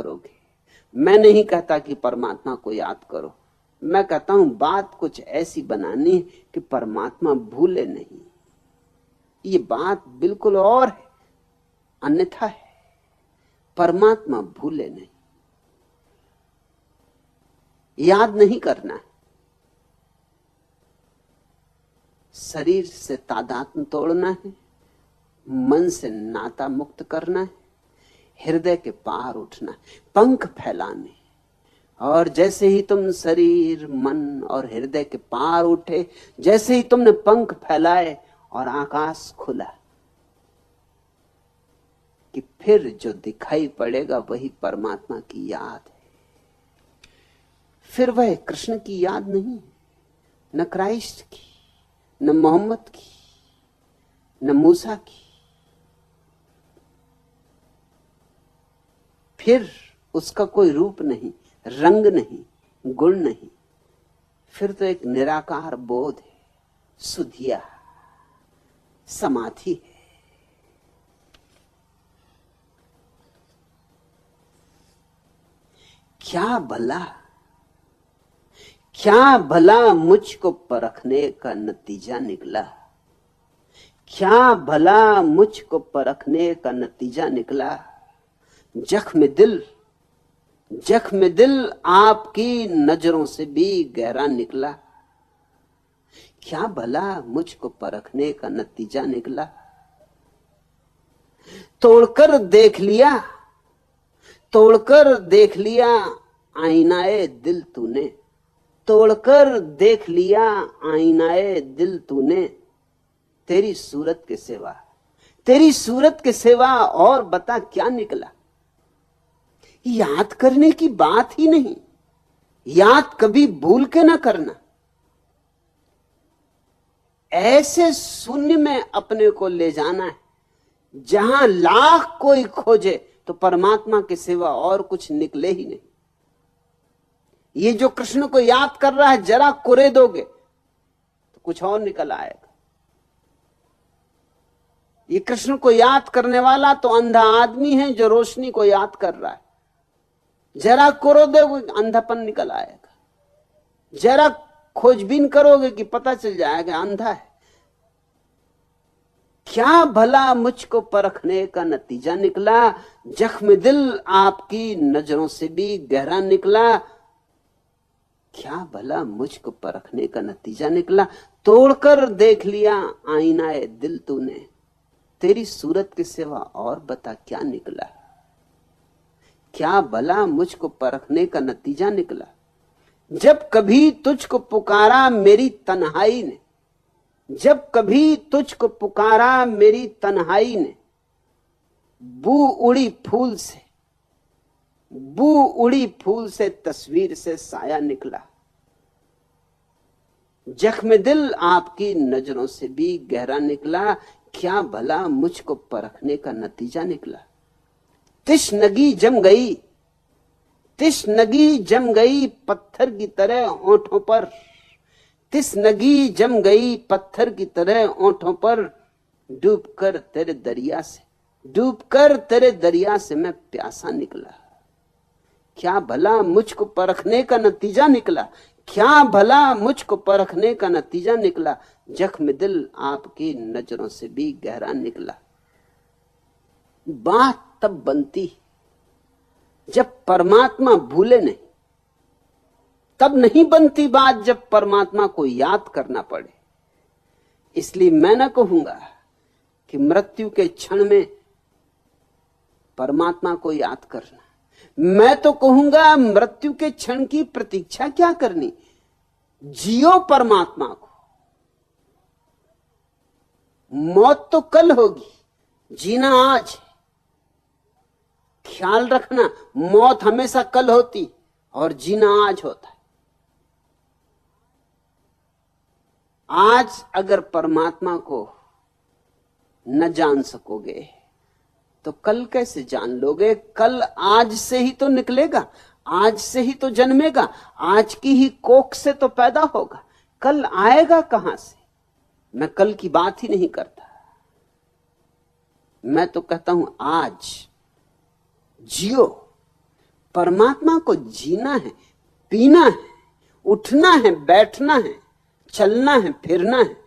करोगे। मैं नहीं कहता कि परमात्मा को याद करो, मैं कहता हूं बात कुछ ऐसी बनानी कि परमात्मा भूले नहीं। ये बात बिल्कुल और है, अन्यथा है। परमात्मा भूले नहीं, याद नहीं करना है। शरीर से तादात्म्य तोड़ना है, मन से नाता मुक्त करना है, हृदय के पार उठना है, पंख फैलाने। और जैसे ही तुम शरीर, मन और हृदय के पार उठे, जैसे ही तुमने पंख फैलाए और आकाश खुला, कि फिर जो दिखाई पड़ेगा वही परमात्मा की याद है। फिर वह कृष्ण की याद नहीं, न क्राइस्ट की, न मोहम्मद की, न मूसा की। फिर उसका कोई रूप नहीं, रंग नहीं, गुण नहीं। फिर तो एक निराकार बोध है, सुधिया समाधि है। क्या भला मुझको परखने का नतीजा निकला। क्या भला मुझको परखने का नतीजा निकला। जख्म दिल आपकी नजरों से भी गहरा निकला। क्या भला मुझको परखने का नतीजा निकला। तोड़कर देख लिया आईनाए दिल तूने। तोड़कर देख लिया आईनाए दिल तूने। तेरी सूरत के सिवा और बता क्या निकला। याद करने की बात ही नहीं, याद कभी भूल के ना करना। ऐसे शून्य में अपने को ले जाना है जहां लाख कोई खोजे तो परमात्मा के सिवा और कुछ निकले ही नहीं। ये जो कृष्ण को याद कर रहा है, जरा कुरे दोगे तो कुछ और निकल आएगा। ये कृष्ण को याद करने वाला तो अंधा आदमी है जो रोशनी को याद कर रहा है। जरा कुरो दोगे अंधापन निकल आएगा। जरा खोजबीन करोगे कि पता चल जाएगा अंधा है। क्या भला मुझको परखने का नतीजा निकला। जख्म दिल आपकी नजरों से भी गहरा निकला। क्या भला मुझको परखने का नतीजा निकला। तोड़कर देख लिया आईनाए दिल तूने। तेरी सूरत के सिवा और बता क्या निकला। क्या भला मुझको परखने का नतीजा निकला। जब कभी तुझको पुकारा मेरी तन्हाई ने, जब कभी तुझको पुकारा मेरी तन्हाई ने, बू उड़ी फूल से तस्वीर से साया निकला। जख्म दिल आपकी नजरों से भी गहरा निकला। क्या भला मुझको परखने का नतीजा निकला। तिश्नगी जम गई पत्थर की तरह ओंठों पर। तिश्नगी जम गई पत्थर की तरह ओंठों पर। डूबकर तेरे दरिया से मैं प्यासा निकला। क्या भला मुझको परखने का नतीजा निकला। क्या भला मुझको परखने का नतीजा निकला। जख्म दिल आपकी नजरों से भी गहरा निकला। बात तब बनती जब परमात्मा भूले नहीं। तब नहीं बनती बात जब परमात्मा को याद करना पड़े। इसलिए मैं न कहूंगा कि मृत्यु के क्षण में परमात्मा को याद करना। मैं तो कहूंगा मृत्यु के क्षण की प्रतीक्षा क्या करनी। जियो परमात्मा को। मौत तो कल होगी, जीना आज। ख्याल रखना, मौत हमेशा कल होती और जीना आज होता है। आज अगर परमात्मा को न जान सकोगे तो कल कैसे जान लोगे। कल आज से ही तो निकलेगा, आज से ही तो जन्मेगा, आज की ही कोख से तो पैदा होगा। कल आएगा कहां से। मैं कल की बात ही नहीं करता, मैं तो कहता हूं आज जियो। परमात्मा को जीना है, पीना है, उठना है, बैठना है, चलना है, फिरना है।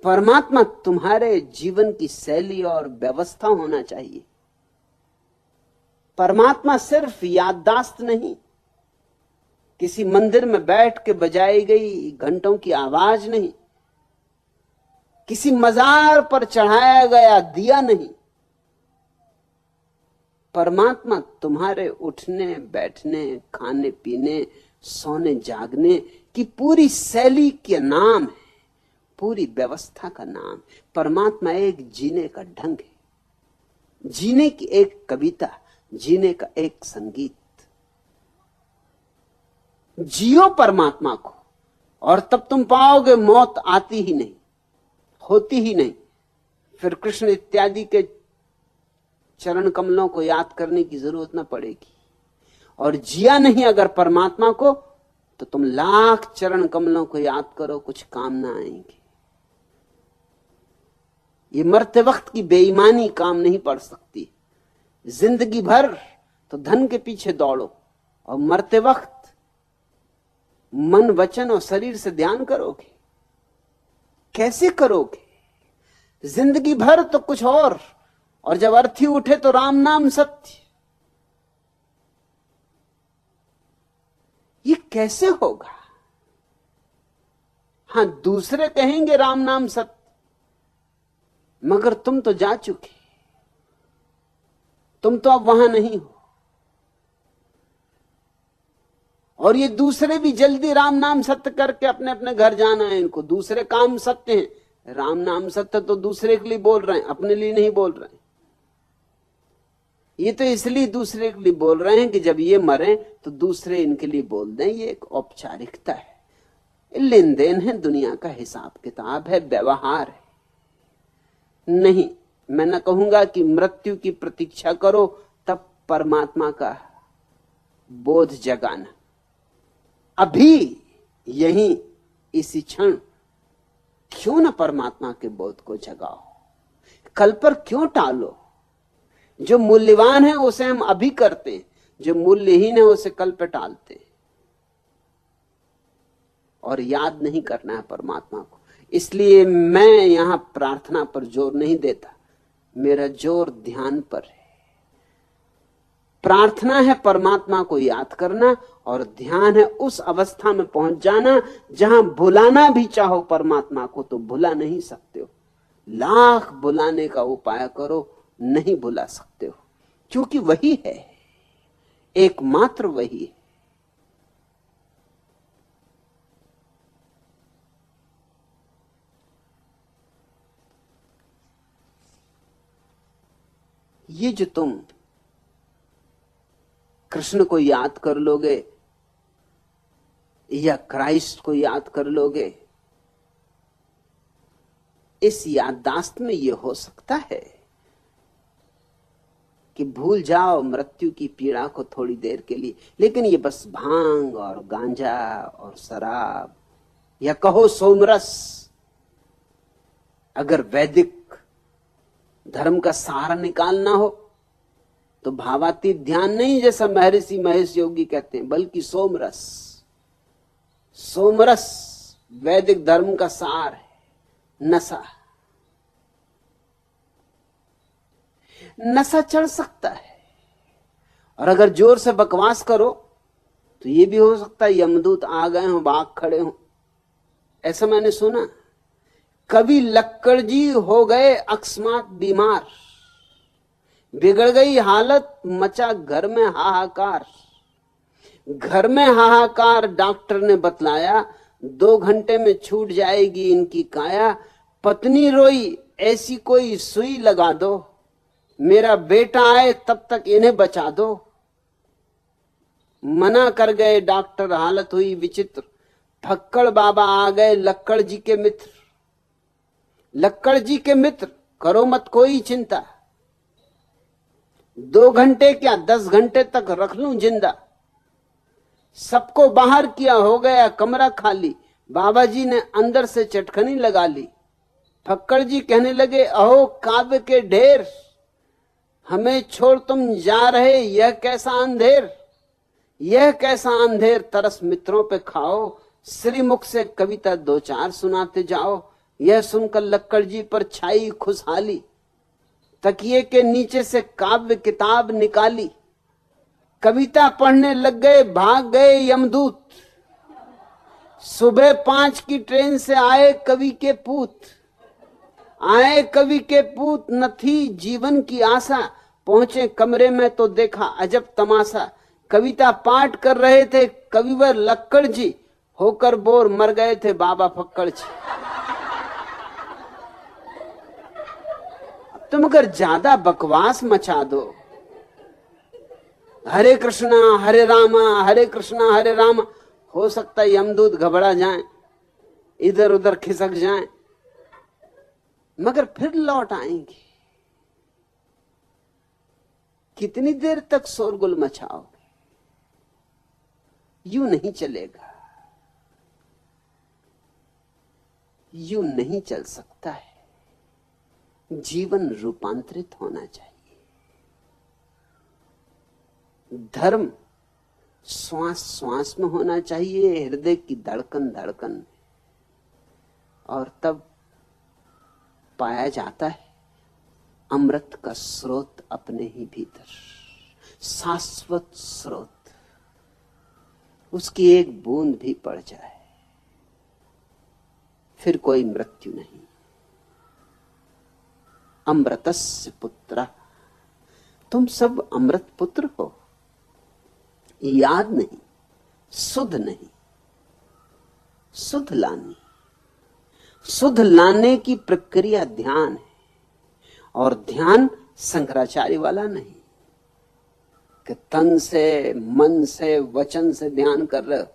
परमात्मा तुम्हारे जीवन की शैली और व्यवस्था होना चाहिए। परमात्मा सिर्फ याददाश्त नहीं, किसी मंदिर में बैठ के बजाई गई घंटों की आवाज नहीं, किसी मजार पर चढ़ाया गया दिया नहीं। परमात्मा तुम्हारे उठने, बैठने, खाने पीने, सोने जागने की पूरी शैली के नाम है, पूरी व्यवस्था का नाम। परमात्मा एक जीने का ढंग है, जीने की एक कविता, जीने का एक संगीत। जियो परमात्मा को, और तब तुम पाओगे मौत आती ही नहीं, होती ही नहीं। फिर कृष्ण इत्यादि के चरण कमलों को याद करने की जरूरत न पड़ेगी। और जिया नहीं अगर परमात्मा को, तो तुम लाख चरण कमलों को याद करो, कुछ काम ना आएंगे। ये मरते वक्त की बेईमानी काम नहीं पड़ सकती। जिंदगी भर तो धन के पीछे दौड़ो, और मरते वक्त मन, वचन और शरीर से ध्यान करोगे? कैसे करोगे? जिंदगी भर तो कुछ और जब अर्थी उठे तो राम नाम सत्य। ये कैसे होगा? हां, दूसरे कहेंगे राम नाम सत्य, मगर तुम तो जा चुके, तुम तो अब वहां नहीं हो। और ये दूसरे भी जल्दी राम नाम सत्य करके अपने अपने घर जाना है इनको। दूसरे काम सत्य हैं, राम नाम सत्य तो दूसरे के लिए बोल रहे हैं, अपने लिए नहीं बोल रहे हैं। ये तो इसलिए दूसरे के लिए बोल रहे हैं कि जब ये मरे तो दूसरे इनके लिए बोल दें। ये एक औपचारिकता है, लेन देन है, दुनिया का हिसाब किताब है, व्यवहार है। नहीं, मैं न कहूंगा कि मृत्यु की प्रतीक्षा करो तब परमात्मा का बोध जगाना। अभी यहीं इसी क्षण क्यों न परमात्मा के बोध को जगाओ। कल पर क्यों टालो? जो मूल्यवान है उसे हम अभी करते हैं, जो मूल्यहीन है उसे कल पे टालते हैं। और याद नहीं करना है परमात्मा को। इसलिए मैं यहां प्रार्थना पर जोर नहीं देता, मेरा जोर ध्यान पर है। प्रार्थना है परमात्मा को याद करना, और ध्यान है उस अवस्था में पहुंच जाना जहां भुलाना भी चाहो परमात्मा को तो भुला नहीं सकते हो। लाख भुलाने का उपाय करो, नहीं भुला सकते हो, क्योंकि वही है, एकमात्र वही है। ये जो तुम कृष्ण को याद कर लोगे या क्राइस्ट को याद कर लोगे, इस याददाश्त में यह हो सकता है कि भूल जाओ मृत्यु की पीड़ा को थोड़ी देर के लिए। लेकिन ये बस भांग और गांजा और शराब, या कहो सोमरस, अगर वैदिक धर्म का सार निकालना हो तो भावातीत ध्यान नहीं, जैसा महर्षि महेश योगी कहते हैं, बल्कि सोमरस। सोमरस वैदिक धर्म का सार है। नशा चढ़ सकता है, और अगर जोर से बकवास करो तो ये भी हो सकता है यमदूत आ गए हों, बाग खड़े हों। ऐसा मैंने सुना। कवि लक्कड़ जी हो गए अकस्मात बीमार, बिगड़ गई हालत, मचा घर में हाहाकार। घर में हाहाकार, डॉक्टर ने बतलाया 2 घंटे में छूट जाएगी इनकी काया। पत्नी रोई, ऐसी कोई सुई लगा दो, मेरा बेटा आए तब तक इन्हें बचा दो। मना कर गए डॉक्टर, हालत हुई विचित्र। फक्कड़ बाबा आ गए लक्कड़ जी के मित्र। लक्कड़ जी के मित्र, करो मत कोई चिंता, 2 घंटे क्या 10 घंटे तक रख लूं जिंदा। सबको बाहर किया, हो गया कमरा खाली। बाबा जी ने अंदर से चटखनी लगा ली। फक्कड़ जी कहने लगे, अहो काव्य के ढेर, हमें छोड़ तुम जा रहे, यह कैसा अंधेर, यह कैसा अंधेर, तरस मित्रों पे खाओ। श्रीमुख से कविता दो चार सुनाते जाओ। यह सुनकर लक्कड़ जी पर छाई खुशहाली, तकिए के नीचे से काव्य किताब निकाली। कविता पढ़ने लग गए, भाग गए यमदूत। सुबह 5 की ट्रेन से आए कवि के पूत। आए कवि के पूत, न थी जीवन की आशा। पहुंचे कमरे में तो देखा अजब तमाशा। कविता पाठ कर रहे थे कविवर लक्कड़ जी, होकर बोर मर गए थे बाबा फक्कड़ जी। तुम अगर ज्यादा बकवास मचा दो, हरे कृष्णा हरे रामा हरे कृष्णा हरे रामा, हो सकता है यमदूत घबरा जाएं, इधर उधर खिसक जाएं, मगर फिर लौट आएंगे। कितनी देर तक शोरगुल मचाओगे? यूं नहीं चलेगा, यूं नहीं चल सकता है। जीवन रूपांतरित होना चाहिए। धर्म श्वास श्वास में होना चाहिए, हृदय की धड़कन धड़कन में, और तब पाया जाता है अमृत का स्रोत अपने ही भीतर, शाश्वत स्रोत। उसकी एक बूंद भी पड़ जाए फिर कोई मृत्यु नहीं। अमृतस्य पुत्र, तुम सब अमृत पुत्र हो। याद नहीं, सुध नहीं, सुध लानी। सुध लाने की प्रक्रिया ध्यान है, और ध्यान शंकराचार्य वाला नहीं कि तन से मन से वचन से ध्यान कर रहे हो।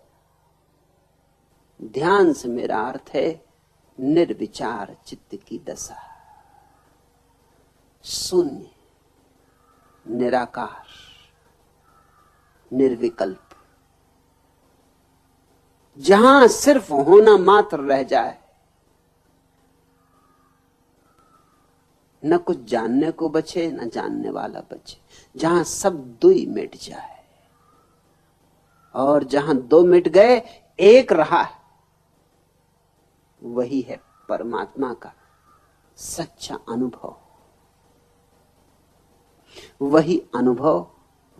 ध्यान से मेरा अर्थ है निर्विचार चित्त की दशा, शून्य, निराकार, निर्विकल्प, जहां सिर्फ होना मात्र रह जाए, न कुछ जानने को बचे न जानने वाला बचे, जहां सब दुई मिट जाए, और जहां दो मिट गए एक रहा, वही है परमात्मा का सच्चा अनुभव। वही अनुभव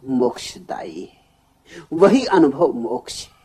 मोक्षदायी है, वही अनुभव मोक्ष है।